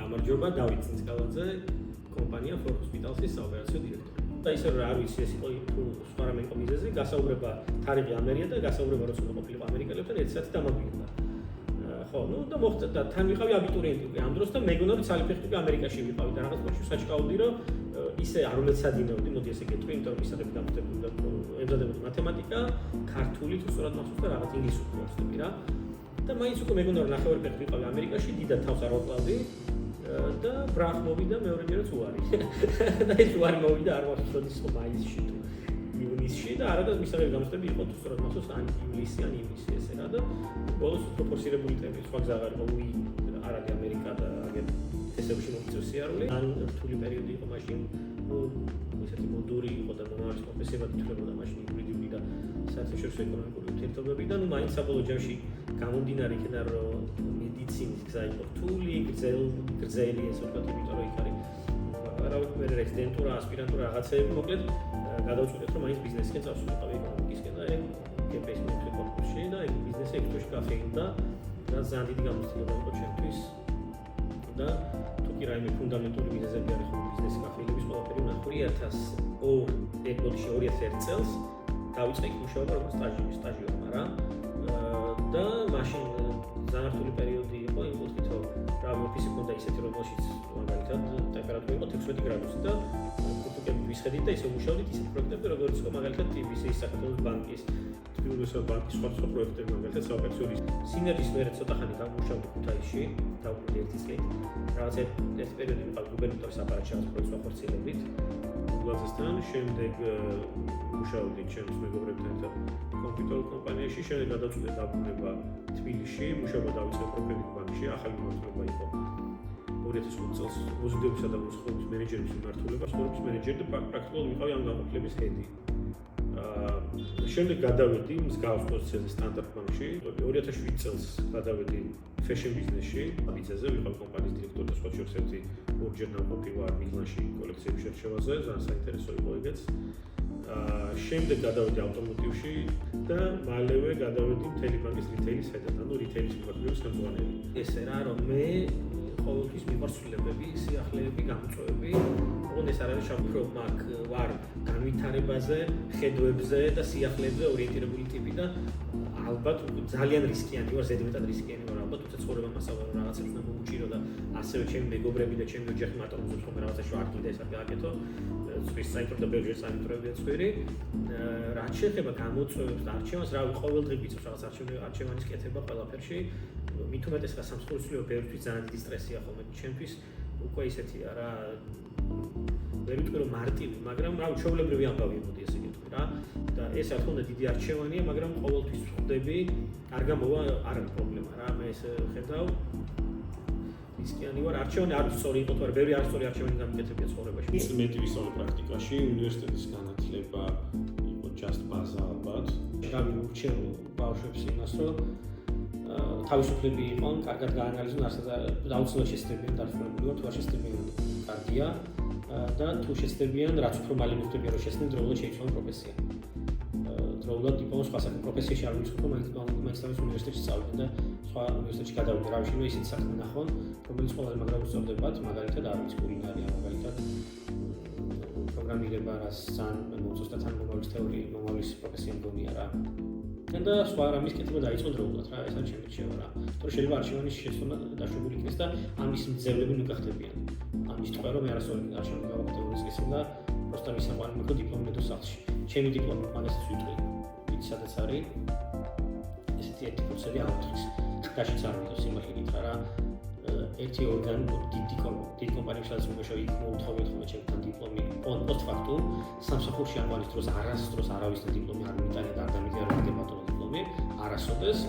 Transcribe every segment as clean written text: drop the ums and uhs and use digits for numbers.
გამარჯობა, დავით წინსკალაძე, კომპანია For Hospitals-ის საოპერაციო დირექტორი. და ისე რა არის ეს იყო სხვა რამე იყო მიზეზი, გასაუბრება თარიღი ამერია და გასაუბრება როცა ყოფილიყო ამერიკელებთან ერთსაათი დამაგვიანდა. ხო, ну და მოხდა და თან ვიყავი აბიტურიენტი უკვე ამ დროს და მეგონა რომ ცალიფეხი ამერიკაში ვიყავი და რაღაც პოჩი საჭკაუდი რომ ისე არ უნდა სადინეოდი, მოდი ესე გეტყვი, იმიტომ რომ ისადები დამხდებოდი და ემზადებოდი მათემატიკა, ქართული თუ სწორად მახსოვს და რაღაც ინგლისური ვახსენები რა. და მაინც უკვე მეგონა რომ ნახევარფეხი ვიყავი ამერიკაში, დიდად თავს არ ვაკლავდი და ბრახ მოვიდა მეორე მიერაც უარი. და ეს უარი მოვიდა არ ვახსოვს ის მაისში თუ ივნისში და არადაც მისაღები გამოსტები იყო თუ სწორად მახსოვს ან ივლისი ან ივნისი ესე რა და ბოლოს პროპორცირებული ტემპი სხვა გზა არ იყო არადი ამერიკა და აგერ ესეებში მომიწევს სიარული ან რთული პერიოდი იყო მაშინ ესეთი მოდური იყო და მომავალის პროფესიებად ითვლებოდა მაშინ იბრიდული და საერთაშორისო ეკონომიკური ურთიერთობები და ნუ მაინც საბოლოო ჯამში გამომდინარე იქიდან რომ მედიცინის გზა იყო რთული, გრძელი ესე ვთქვათ, იმიტომ რომ იქ არის რა ვიცი რეზიდენტურა, ასპირანტურა რაღაცეები, მოკლედ გადავწყვეტეთ რომ მაინც ბიზნესისკენ წავსულიყავი ეკონომიკისკენ და კემპეის მეოთხე კორპუსში და ეგ ბიზნესი ეგ თვეში გაფეინდა და ძალიან დიდი გამოცდილება იყო ჩემთვის და თუ კი რაიმე ფუნდამენტური მიზეზები არის ხოლმე ბიზნესი გაფეინების ყველაფერი ვნახო 2001 წელს დავიწყე იქ მუშაობა როგორც სტაჟიორმა რა და მაშინ ძალიან რთული პერიოდი იყო იმ კუთხით რომ რავი ოფისი მქონდა ისეთი რომელშიც მაგალითად ტემპერატურა იყო 16 გრადუსი და კუთხეები ვისხედით და ისე ვმუშაობდით ისეთ პროექტებზე როგორც იყო მაგალითად TBC-ის საქართველოს ბანკის თბილისის ბანკის სხვა პროექტები მაგალითად საოპერაციო სინერგიის მერე ცოტა ხანი გამოვშავდი ქუთაისში დავუკვირდი ერთის კეთ რაღაც ეს პერიოდი ვიყავ გუბერნატორის აპარატში ამ პროექტს ვახორციელებდით გულაზესთან შემდეგ მუშაობდი ჩემს მეგობრებთან ერთად კომპიუტერ კომპანიაში შემდეგ გადავწყვეტე დაბრუნება თბილისში მუშაობა დავიწყე პროფესიულ ბანკში ახალი მმართველობა იყო 2005 წელს მოზიდებისა და მოსახლეობის მენეჯერების მიმართულება სპორტის მენეჯერი და პრაქტიკულად ვიყავი ამ განყოფილების ჰედი შემდეგ გადავედი მსგავს პოზიციაზე სტანდარტ ბანკში 2007 წელს გადავედი ფეშენ ბიზნესში ბიზნესზე ვიყავ კომპანიის დირექტორი და სხვა შორის ერთი ორჯერ ნამყოფი ვარ მილანში კოლექციების შერჩევაზე ძალიან საინტერესო იყო ეგეც შემდეგ გადავედი ავტომოტივში და მალევე გადავედი მთელი ბანკის რიტეილის ჰედად ანუ რიტეილის მიმართულების ხელმძღვანელი ესე რა რომ მე ყოველთვის მიყვარს ცვლილებები, სიახლეები, გამოწვევები. ოღონდ ეს არ არის შევფრო მაგ ვარ განვითარებაზე, ხედვებზე და სიახლეებზე ორიენტირებული ტიპი და ალბათ ძალიან რისკიანი ვარ, ზედმეტად რისკიანი ვარ ალბათ, თუმცა ცხოვრება მასალა რაღაცებს უნდა მომუჭირო და ასევე ჩემი მეგობრები და ჩემი ოჯახი მატონობს რომ რაღაცაში არ კიდე ეს არ გააკეთო. სპეციალისტ საინტერესო და ბევრი საინტერესოა ცვირი. რაც შეეხება გამოწვევებს და არჩევანს, რავი, ყოველდღე ვიცით რაღაც არჩევანის კეთება ყველაფერში. მით უმეტეს რა სამსხურისწლეო ბევრთვის ძალიან დიდი სტრესია ხოლმე ჩემთვის უკვე ისეთია რა ვერ ვიტყვი რომ მარტივი მაგრამ რა ჩვეულებრივი ამბავი მოდი ესე გეტყვი რა და ეს რა თქმა უნდა დიდი არჩევანია მაგრამ ყოველთვის ვხვდები არ გამოვა არ არის პრობლემა რა მე ეს ხედავ რისკიანი ვარ არჩევანი არ სწორი იყო თუ არა ბევრი არასწორი არჩევანი გამიკეთებია ცხოვრებაში ის მეტი ვისწავლე პრაქტიკაში უნივერსიტეტის განათლება იყო just ბაზა ალბათ რა ვიურჩევ ბავშვებს იმას რომ თავისუფლები იყვნენ, კარგად გაანალიზონ, არც დაუცილებლად შეცდებიან დარწმუნებული ვარ, თუ არ შეცდებიან კარგია და თუ შეცდებიან, რაც უფრო მალე მიხვდებიან, რომ შეცდნენ, დროულად შეიცვალონ პროფესია. დროულად დიპლომის სხვა საკითხი პროფესიაში არ ვიცხო, მაინც უნივერსიტეტში სწავლობდნენ და სხვა უნივერსიტეტში გადავიდნენ. რა ვიცი, ისეთი საქმე ნახონ, რომელიც ყველაზე მაგრად უსწავლებათ, მაგალითად არ ვიცი, კულინარია, მაგალითად პროგრამირება, რაც ძალიან მოუწევს და თან მომავლის თეორია, მომავლის პროფესია მგონია რა. და სხვა რამის კეთება დაიწყო დროულად რა, ეს არის ჩემი რჩევა რა. თორე შეიძლება არჩევანის შეცდომა დაშვებული იქნეს და ამის მძევლები მიგახდებიან. ამის თქვა რომ მე არასოდეს არჩევანი გავაკეთებული ისე და просто მისაყვანი მქონდა დიპლომი ნეტო სახლში. ჩემი დიპლომი მაგასაც ვიტყვი. ვიცი სადაც არის. ესეთი ერთი კურსები ამოთხის. ტაშიც არ მითოს იმახინით რა. ერთი ორგანო დიდი კომპანიები სადაც მუშაობ იქ მოუთხოვეთ ხოლმე ჩემთან დიპლომი პოსტფაქტუმ სამსახურში ამალის დროს არასდროს არავისთან დიპლომი არ მიტანე და არ დამიგებია დიპლომი არასოდეს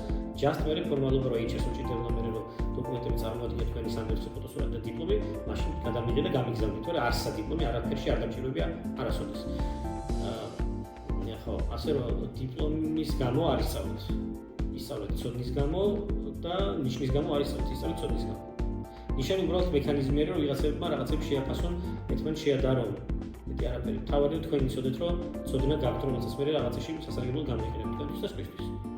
just mere ფორმალობა რო HS უჭირდება მე რომ დოკუმენტები წარმოადგინე თქვენი სამეცნიერო ფოტოსურათი და დიპლომი მაშინ გადამიღე და გამიგზავნე თორე არსა დიპლომი არაფერში არ დამჭირვებია არასოდეს ხო ასე რომ დიპლომის გამო არ ისწავლეთ ცოდნის გამო და ნიშნის გამო არ ისწავლეთ ცოდნის გამო ნიშანი უბრალოდ მექანიზმია რომ ვიღაცებმა რაღაცებს შეაფასონ ერთმანეთს შეადარონ მეტი არაფერი თავარი თქვენ იცოდეთ რომ ცოდნა გაქვთ რომ მოცეს მე რაღაცაში სასარგებლო გამოიყენებთ და სხვისთვის